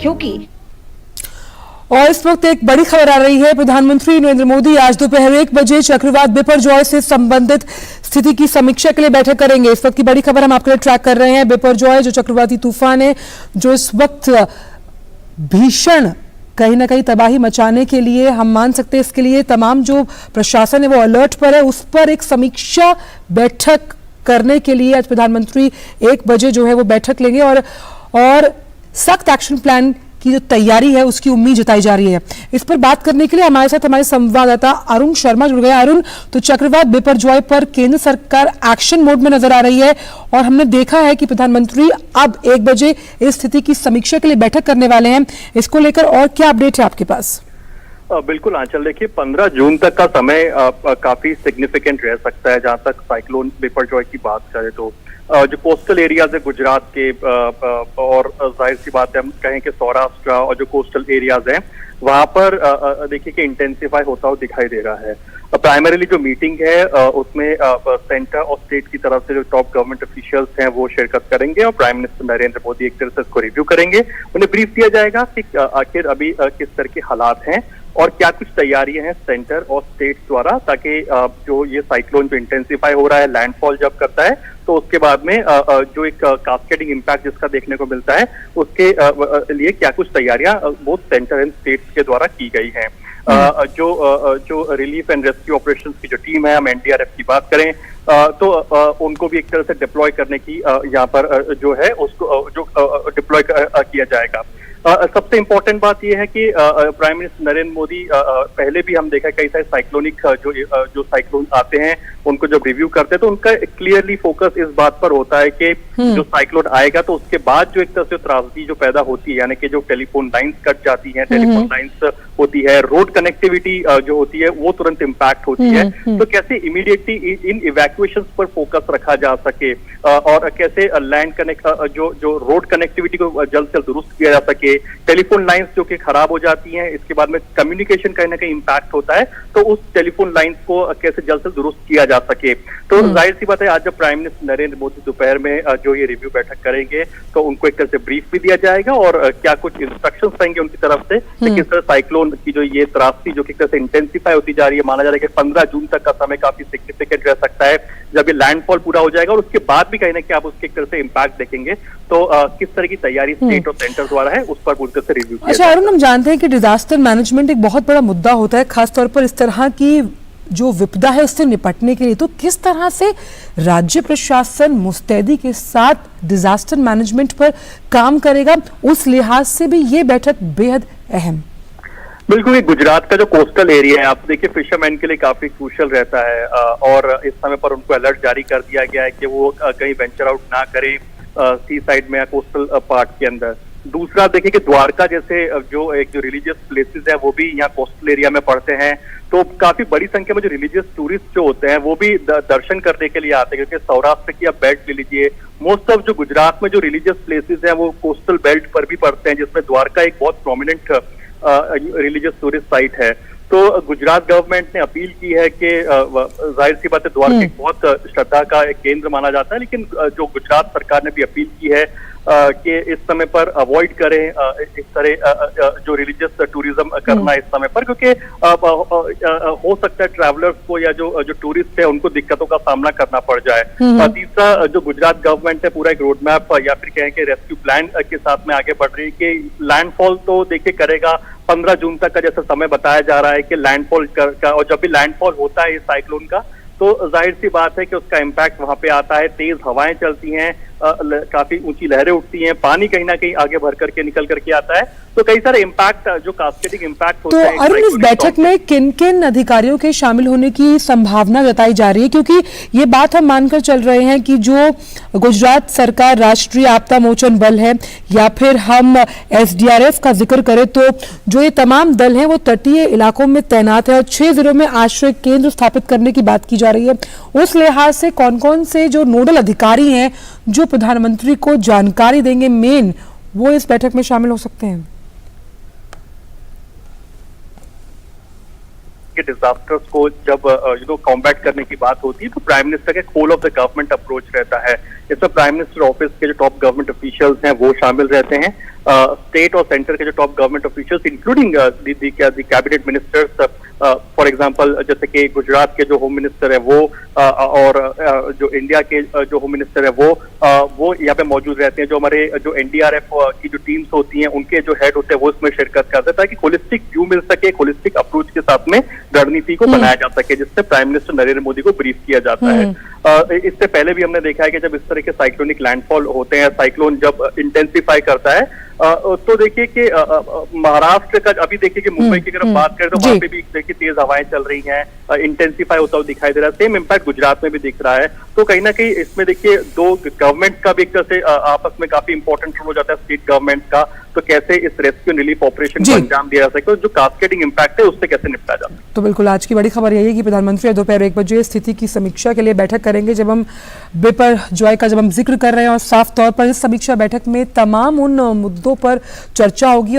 क्योंकि और इस वक्त एक बड़ी खबर आ रही है। प्रधानमंत्री नरेंद्र मोदी आज दोपहर 1 बजे चक्रवात बिपरजॉय से संबंधित स्थिति की समीक्षा के लिए बैठक करेंगे। इस वक्त की बड़ी खबर हम आपके लिए ट्रैक कर रहे हैं। बिपरजॉय जो चक्रवाती तूफान है, जो इस वक्त भीषण कहीं ना कहीं तबाही मचाने के लिए हम मान सकते हैं, इसके लिए तमाम जो प्रशासन है वो अलर्ट पर है। उस पर एक समीक्षा बैठक करने के लिए आज प्रधानमंत्री 1 बजे जो है वो बैठक लेंगे और सख्त एक्शन प्लान की जो तैयारी है उसकी उम्मीद जताई जा रही है। इस पर बात करने के लिए हमारे साथ हमारे संवाददाता अरुण शर्मा जुड़ गए। अरुण, तो चक्रवात बिपरजॉय पर केंद्र सरकार एक्शन मोड में नजर आ रही है और हमने देखा है कि प्रधानमंत्री अब 1 बजे इस स्थिति की समीक्षा के लिए बैठक करने वाले हैं। इसको लेकर और क्या अपडेट है आपके पास? बिल्कुल आंचल, देखिए 15 जून तक का समय काफी सिग्निफिकेंट रह सकता है। जहां तक साइक्लोन बिपरजॉय की बात करें तो जो कोस्टल एरियाज है गुजरात के और जाहिर सी बात है हम कहें कि सौराष्ट्र और जो कोस्टल एरियाज हैं वहां पर देखिए कि इंटेंसिफाई होता हुआ दिखाई दे रहा है। प्राइमरीली जो मीटिंग है उसमें सेंटर और स्टेट की तरफ से जो टॉप गवर्नमेंट ऑफिशियल्स हैं वो शिरकत करेंगे और प्राइम मिनिस्टर नरेंद्र मोदी एक तरह से इसको रिव्यू करेंगे। उन्हें ब्रीफ दिया जाएगा कि आखिर अभी किस तरह के हालात हैं और क्या कुछ तैयारियां हैं सेंटर और स्टेट द्वारा, ताकि जो ये साइक्लोन जो इंटेंसिफाई हो रहा है, लैंडफॉल जब करता है तो उसके बाद में जो एक कास्केडिंग इम्पैक्ट जिसका देखने को मिलता है उसके लिए क्या कुछ तैयारियां वो सेंटर एंड स्टेट्स के द्वारा की गई हैं। जो रिलीफ एंड रेस्क्यू ऑपरेशंस की जो टीम है, हम एनडीआरएफ की बात करें तो उनको भी एक तरह से डिप्लॉय करने की यहाँ पर जो है उसको जो डिप्लॉय किया जाएगा। सबसे इम्पोर्टेंट बात यह है कि प्राइम मिनिस्टर नरेंद्र मोदी पहले भी हम देखा कई सारे साइक्लोनिक जो साइक्लोन आते हैं उनको जब रिव्यू करते हैं तो उनका क्लियरली फोकस इस बात पर होता है कि जो साइक्लोन आएगा तो उसके बाद जो एक तरह से त्रासदी जो पैदा होती है, यानी कि जो टेलीफोन लाइंस कट जाती हैं, टेलीफोन लाइंस होती है, रोड कनेक्टिविटी जो होती है वो तुरंत इम्पैक्ट होती है। तो कैसे इमीडिएटली इन इवैक्यूएशन पर फोकस रखा जा सके और कैसे लैंड कनेक्ट जो रोड कनेक्टिविटी को जल्द से जल्द दुरुस्त किया जा सके, टेलीफोन लाइंस जो कि खराब हो जाती हैं, इसके बाद में कम्युनिकेशन कहीं ना कहीं इम्पैक्ट होता है, तो उस टेलीफोन लाइंस को कैसे जल्द से दुरुस्त किया जा सके। तो जाहिर सी बात है आज जब प्राइम मिनिस्टर नरेंद्र मोदी दोपहर में जो ये रिव्यू बैठक करेंगे तो उनको एक तरह से ब्रीफ भी दिया जाएगा और क्या कुछ इंस्ट्रक्शंस रहेंगे उनकी तरफ से कि किस तरह साइक्लोन की जो ये त्रासदी जो कि एक तरह से इंटेंसिफाई होती जा रही है। माना जा रहा है कि 15 जून तक का समय काफी सिग्निफिकेंट रह सकता है जब ये लैंडफॉल पूरा हो जाएगा और उसके बाद भी कहीं ना कहीं आप उसके एक तरह से इम्पैक्ट देखेंगे तो किस तरह की तैयारी स्टेट और सेंटर द्वारा है उस पर पूरी तरह से रिव्यू किया। अच्छा अरुण, हम जानते हैं कि डिजास्टर मैनेजमेंट एक बहुत बड़ा मुद्दा होता है, खासतौर पर इस तरह की जो विपदा है उससे निपटने के लिए। तो किस तरह से राज्य प्रशासन मुस्तैदी के साथ डिजास्टर मैनेजमेंट पर काम करेगा, उस लिहाज से भी ये बैठक बेहद अहम। बिल्कुल, ये गुजरात का जो कोस्टल एरिया है आप देखिए फिशरमैन के लिए काफी क्रूशियल रहता है और इस समय पर उनको अलर्ट जारी कर दिया गया है कि वो कहीं वेंचर आउट ना करें सी साइड में या कोस्टल पार्ट के अंदर। दूसरा देखिए कि द्वारका जैसे जो रिलीजियस प्लेसेस है वो भी यहाँ कोस्टल एरिया में पड़ते हैं, तो काफी बड़ी संख्या में जो रिलीजियस टूरिस्ट जो होते हैं वो भी दर्शन करने के लिए आते हैं, क्योंकि सौराष्ट्र की आप बेल्ट ले लीजिए, मोस्ट ऑफ जो गुजरात में जो रिलीजियस प्लेसेस हैं वो कोस्टल बेल्ट पर भी पड़ते हैं, जिसमें द्वारका एक बहुत प्रोमिनेंट रिलीजियस टूरिस्ट साइट है। तो गुजरात गवर्नमेंट ने अपील की है कि जाहिर सी बात है द्वारका एक बहुत श्रद्धा का एक केंद्र माना जाता है, लेकिन जो गुजरात सरकार ने भी अपील की है कि इस समय पर अवॉइड करें इस तरह जो रिलीजियस टूरिज्म करना इस समय पर, क्योंकि हो सकता है ट्रैवलर्स को या जो टूरिस्ट है उनको दिक्कतों का सामना करना पड़ जाए। तीसरा जो गुजरात गवर्नमेंट है पूरा एक रोड मैप या फिर कहें कि रेस्क्यू प्लान के साथ में आगे बढ़ रही है कि लैंडफॉल तो देखिए करेगा 15 जून तक का जैसा समय बताया जा रहा है कि लैंडफॉल का, और जब भी लैंडफॉल होता है इस साइक्लोन का तो जाहिर सी बात है कि उसका इम्पैक्ट वहां पे आता है, तेज हवाएं चलती हैं, काफी ऊंची लहरें उठती हैं, पानी कहीं ना कहीं आगे भर करके निकल करके आता है, तो कई सारे इम्पैक्ट जो कास्केडिंग इम्पैक्ट होते हैं। तो अरुण, इस बैठक में किन किन अधिकारियों के शामिल होने की संभावना जताई जा रही है, क्योंकि ये बात हम मानकर चल रहे हैं कि जो गुजरात सरकार राष्ट्रीय आपदा मोचन बल है या फिर हम एसडीआरएफ का जिक्र करें तो जो ये तमाम दल हैं वो तटीय इलाकों में तैनात है और 6 जिलों में आश्रय केंद्र स्थापित करने की बात की जा रही है। उस लिहाज से कौन कौन से जो नोडल अधिकारी हैं जो प्रधानमंत्री को जानकारी देंगे मेन, वो इस बैठक में शामिल हो सकते हैं? डिजास्टर्स को जब कॉम्बैट करने की बात होती है तो प्राइम मिनिस्टर के whole of the government approach रहता है इसमें प्राइम मिनिस्टर ऑफिस के जो टॉप गवर्नमेंट ऑफिशियल्स हैं वो शामिल रहते हैं, स्टेट और सेंटर के जो top government officials including the cabinet ministers, for example जैसे कि गुजरात के जो होम मिनिस्टर है वो और जो इंडिया के जो होम मिनिस्टर है वो यहाँ पे मौजूद रहते हैं। जो हमारे जो एनडीआरएफ की जो टीम्स होती हैं उनके जो हेड होते हैं वो इसमें शिरकत करते हैं ताकि होलिस्टिक व्यू मिल सके, होलिस्टिक अप्रोच के साथ में रणनीति को बनाया जा सके, जिससे प्राइम मिनिस्टर नरेंद्र मोदी को ब्रीफ किया जाता है। इससे पहले भी हमने देखा है कि जब इस तरह के साइक्लोनिक लैंडफॉल होते हैं, साइक्लोन जब इंटेंसिफाई करता है तो देखिए कि महाराष्ट्र का अभी देखिए कि मुंबई की अगर हम बात करें तो वहां पे भी देखिए तेज हवाएं चल रही हैं, इंटेंसिफाई होता हुआ दिखाई दे रहा है। सेम इम्पैक्ट गुजरात में भी दिख रहा है। तो कहीं ना कहीं इसमें देखिए दो गवर्नमेंट का भी एक तरह से आपस में काफी इंपॉर्टेंट रोल हो जाता है, स्टेट गवर्नमेंट का, तो कैसे इस रेस्क्यू एंड रिलीफ ऑपरेशन को अंजाम दिया जा सकता है, जो कास्केडिंग इम्पैक्ट है उससे कैसे निपटा जा सकता है। तो बिल्कुल आज की बड़ी खबर यही है कि प्रधानमंत्री दोपहर 1 बजे स्थिति की समीक्षा के लिए बैठक करेंगे। जब हम बिपरजॉय का जब हम जिक्र कर रहे हैं और साफ तौर पर इस समीक्षा बैठक में तमाम उन मुद्दों पर चर्चा होगी